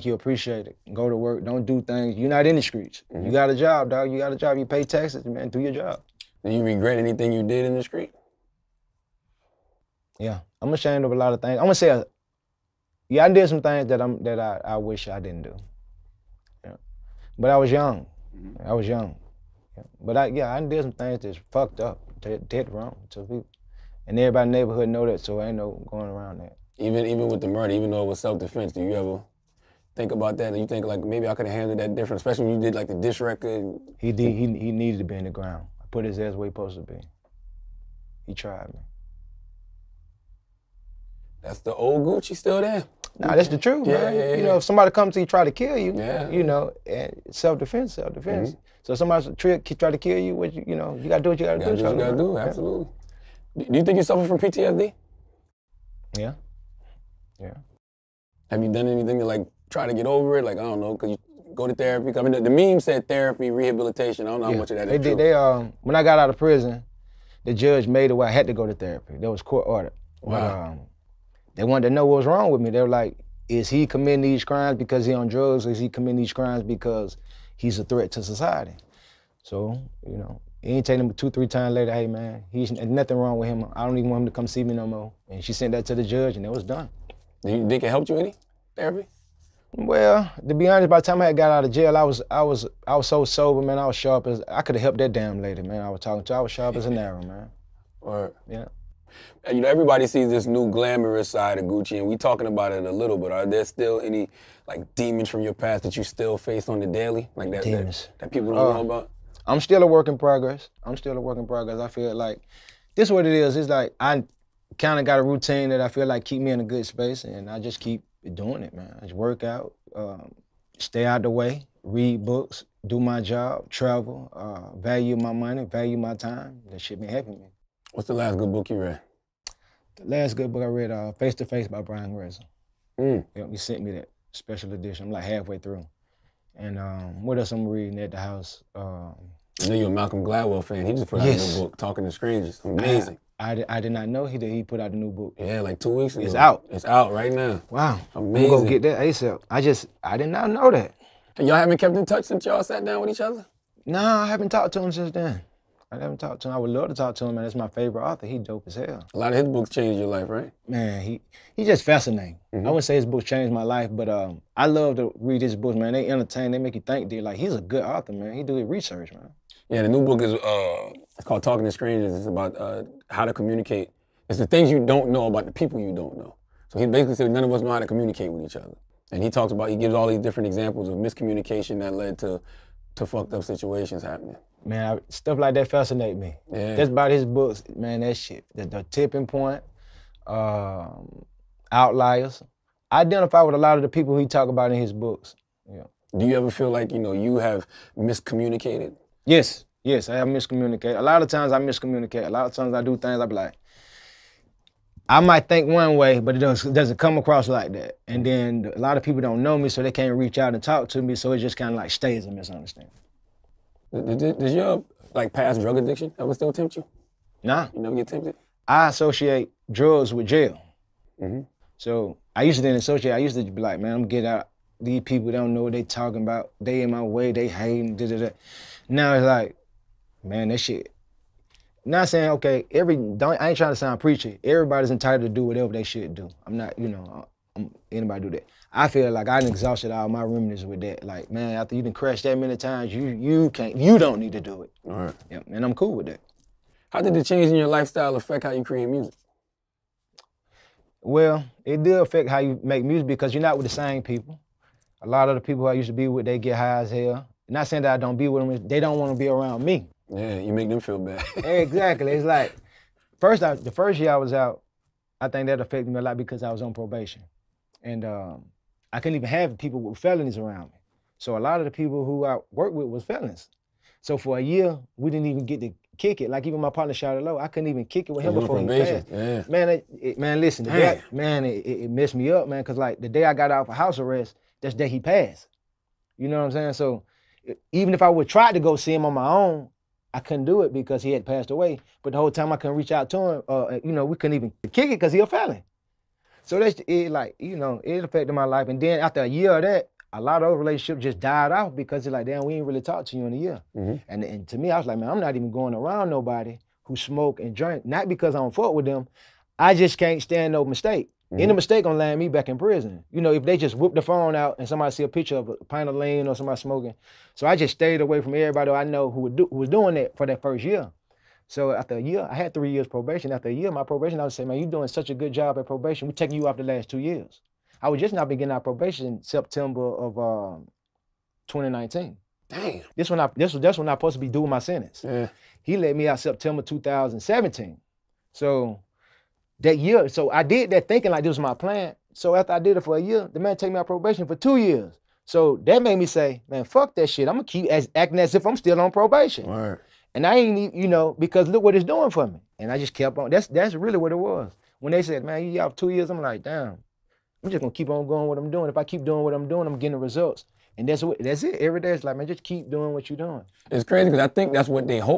You appreciate it. Go to work. Don't do things. You're not in the streets. You got a job, dog. You got a job. You pay taxes, man. Do your job. Do you regret anything you did in the street? Yeah, I'm ashamed of a lot of things. I'm gonna say, yeah, I did some things that I wish I didn't do. Yeah. But I was young. I was young. Yeah. But I did some things that's fucked up, dead wrong to people, and everybody in the neighborhood know that, so ain't no going around that. Even with the murder, even though it was self-defense, do you ever think about that? And you think like maybe I could have handled that different, especially when you did like the diss record? He needed to be in the ground. I put his ass where he supposed to be. He tried me. That's the old Gucci still there. Nah, that's the truth, man. Yeah. You know, if somebody comes to you try to kill you, Yeah. you know, and self-defense. So if somebody try to kill you, you know, you gotta do what you gotta do. You gotta do, absolutely. Do you think you suffer from PTSD? Yeah. Have you done anything to like try to get over it? Like, I don't know, could you go to therapy? I mean, the meme said therapy, rehabilitation. I don't know how much of that is true. When I got out of prison, the judge made it where I had to go to therapy. There was court order. Wow. But, they wanted to know what was wrong with me. They were like, is he committing these crimes because he's on drugs, or is he committing these crimes because he's a threat to society? So, you know, he ain't taking him 2-3 times later, hey man, there's nothing wrong with him. I don't even want him to come see me no more. And she sent that to the judge and it was done. Do you think it helped you any, therapy? Well, to be honest, by the time I got out of jail, I was so sober, man. I was sharp as I could have helped that damn lady, man. I was talking to. I was sharp as an arrow, man. Or yeah. You know, everybody sees this new glamorous side of Gucci, and we talking about it a little bit. Are there still any like demons from your past that you still face on the daily, like that people don't know about? I'm still a work in progress. I feel like this is what it is. It's like I kind of got a routine that I feel like keep me in a good space, and I just keep doing it, man. I just work out, stay out the way, read books, do my job, travel, value my money, value my time. That shit been helping me. What's the last good book you read? The last good book I read, Face to Face by Brian Grazer. Yep, he sent me that special edition. I'm like halfway through. And what else I'm reading at the house? I know you're a Malcolm Gladwell fan. He just put out a new book, Talking to Strangers. Amazing. I did not know he put out a new book. Yeah, like 2 weeks ago. It's out. It's out right now. Wow. Amazing. I'm gonna go get that ASAP. I did not know that. And y'all haven't kept in touch since y'all sat down with each other? No, I haven't talked to him since then. I haven't talked to him. I would love to talk to him, man. That's my favorite author. He dope as hell. A lot of his books changed your life, right? Man, he just fascinating. I wouldn't say his books changed my life, but I love to read his books, man. They entertain, they make you think. Like, he's a good author, man. He do his research, man. Yeah, the new book is it's called Talking to Strangers. It's about how to communicate. It's the things you don't know about the people you don't know. So he basically said none of us know how to communicate with each other. And he gives all these different examples of miscommunication that led to fucked up situations happening. Man, stuff like that fascinate me. Yeah. That's about his books, man, that shit. The tipping point, outliers. I identify with a lot of the people he talk about in his books. Yeah. Do you ever feel like, you have miscommunicated? Yes, I have miscommunicated. A lot of times I miscommunicate. A lot of times I do things I be like, I might think one way, but it doesn't come across like that. And then a lot of people don't know me, so they can't reach out and talk to me, so it just kind of like stays a misunderstanding. Does your past drug addiction ever still tempt you? Nah. You never get tempted? I associate drugs with jail. Mm-hmm. So I used to be like, man, I'm gonna get out. These people don't know what they talking about. They in my way, they hating, da-da-da. Now it's like, man, that shit. Not saying, okay, I ain't trying to sound preachy. Everybody's entitled to do whatever they should do. I'm not, anybody do that. I feel like I done exhausted all my remedies with that. Like, man, after you done crashed that many times, you don't need to do it. All right. Yeah, and I'm cool with that. How did the change in your lifestyle affect how you create music? Well, it did affect how you make music because you're not with the same people. A lot of the people I used to be with, they get high as hell. Not saying that I don't be with them, they don't want to be around me. Yeah, you make them feel bad. Exactly. It's like, the first year I was out, I think that affected me a lot because I was on probation. And I couldn't even have people with felonies around me. So a lot of the people who I worked with was felons. So for a year, we didn't even get to kick it. Like even my partner Shawty Lo, I couldn't even kick it with him before he passed. Yeah. Man, listen, it messed me up, man, because like the day I got out for house arrest, that's the day he passed. You know what I'm saying? So even if I would try to go see him on my own, I couldn't do it because he had passed away. But the whole time I couldn't reach out to him, we couldn't even kick it because he a felon. So that's it. Like it affected my life. And then after a year of that, a lot of those relationships just died off because it's like, damn, we ain't really talked to you in a year. And to me, I was like, man, I'm not even going around nobody who smoke and drink. Not because I don't fuck with them. I just can't stand no mistake. Any mistake gonna land me back in prison. If they just whoop the phone out and somebody see a picture of a pint of lean or somebody smoking. So I just stayed away from everybody I know who was doing that for that first year. So after a year, I had 3 years probation. After a year, my probation, I would say, man, you're doing such a good job at probation. We're taking you off the last 2 years. I was just not beginning our probation in September of 2019. Damn. That's when I was supposed to be doing my sentence. Yeah. He let me out September 2017. So that year, so I did that thinking like this was my plan. So after I did it for a year, the man take me out probation for 2 years. So that made me say, man, fuck that shit. I'm gonna keep acting as if I'm still on probation. Right. And I ain't, because look what it's doing for me. And I just kept on. That's really what it was. When they said, man, you out 2 years, I'm like, damn, I'm just gonna keep on going what I'm doing. If I keep doing what I'm doing, I'm getting the results. And that's it. Every day it's like, man, just keep doing what you're doing. It's crazy because I think that's what they hope